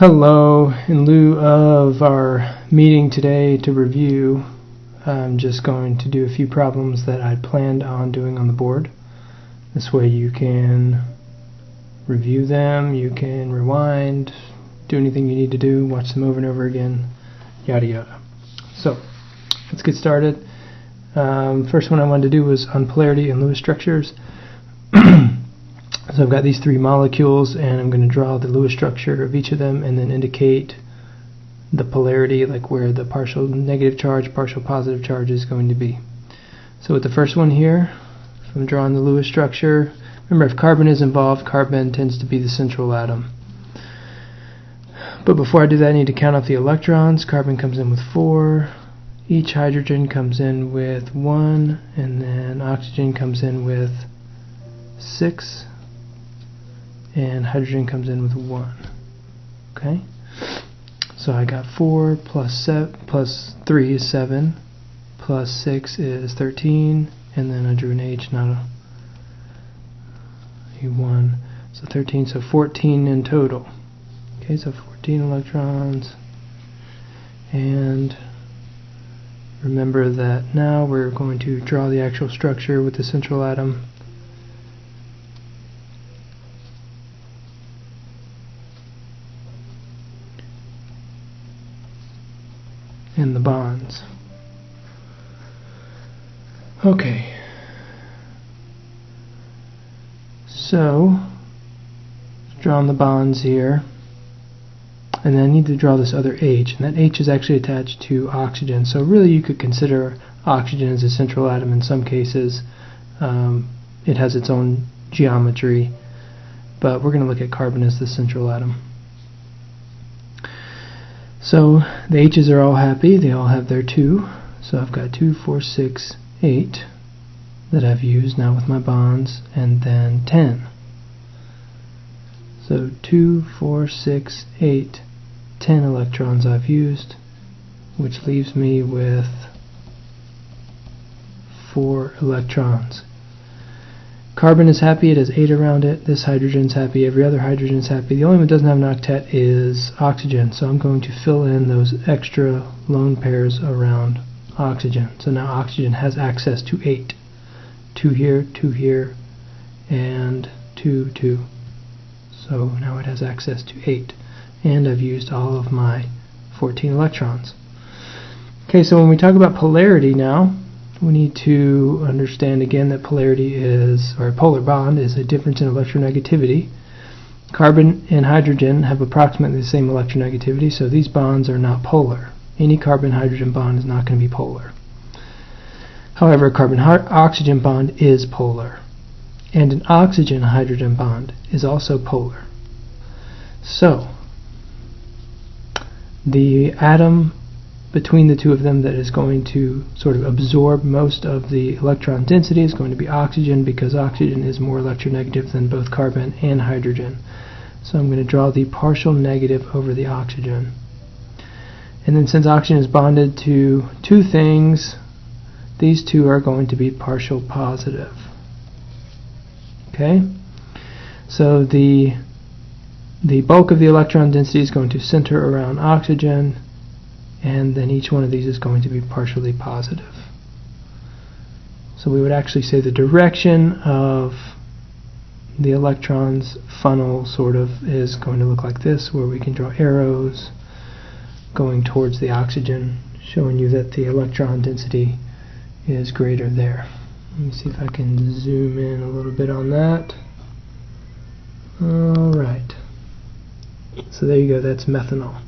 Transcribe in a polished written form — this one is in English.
Hello. In lieu of our meeting today to review, I'm just going to do a few problems that I planned on doing on the board. This way you can review them, you can rewind, do anything you need to do, watch them over and over again, yada yada. So, let's get started. First one I wanted to do was on polarity and Lewis structures. So I've got these three molecules, and I'm going to draw the Lewis structure of each of them and then indicate the polarity, like where the partial negative charge, partial positive charge is going to be. So with the first one here, if I'm drawing the Lewis structure, remember if carbon is involved, carbon tends to be the central atom. But before I do that, I need to count off the electrons. Carbon comes in with 4, each hydrogen comes in with 1, and then oxygen comes in with 6. And hydrogen comes in with 1. Okay? So I got 4 plus 3 is 7, plus 6 is 13, and then I drew an H, not a 1. So 13, so 14 in total. Okay, so 14 electrons. And remember that now we're going to draw the actual structure with the central atom. And the bonds. Okay. So, drawing the bonds here. And then I need to draw this other H, and that H is actually attached to oxygen. So really you could consider oxygen as a central atom in some cases. It has its own geometry, but we're going to look at carbon as the central atom. So the H's are all happy, they all have their 2. So I've got 2, 4, 6, 8 that I've used now with my bonds, and then 10. So 2, 4, 6, 8, 10 electrons I've used, which leaves me with 4 electrons. Carbon is happy, it has 8 around it. This hydrogen's happy, every other hydrogen's happy. The only one that doesn't have an octet is oxygen, so I'm going to fill in those extra lone pairs around oxygen. So now oxygen has access to 8. 2 here, and 2, 2. So now it has access to 8. And I've used all of my 14 electrons. Okay, so when we talk about polarity now, we need to understand again that polarity is, or a polar bond is a difference in electronegativity. Carbon and hydrogen have approximately the same electronegativity, so these bonds are not polar. Any carbon-hydrogen bond is not going to be polar. However, a carbon-oxygen bond is polar. And an oxygen-hydrogen bond is also polar. So, the atom between the two of them that is going to sort of absorb most of the electron density is going to be oxygen, because oxygen is more electronegative than both carbon and hydrogen. So I'm going to draw the partial negative over the oxygen. And then since oxygen is bonded to two things, these two are going to be partial positive. Okay? So the bulk of the electron density is going to center around oxygen, and then each one of these is going to be partially positive. So we would actually say the direction of the electrons funnel sort of is going to look like this, where we can draw arrows going towards the oxygen, showing you that the electron density is greater there. Let me see if I can zoom in a little bit on that. Alright. So there you go, that's methanol.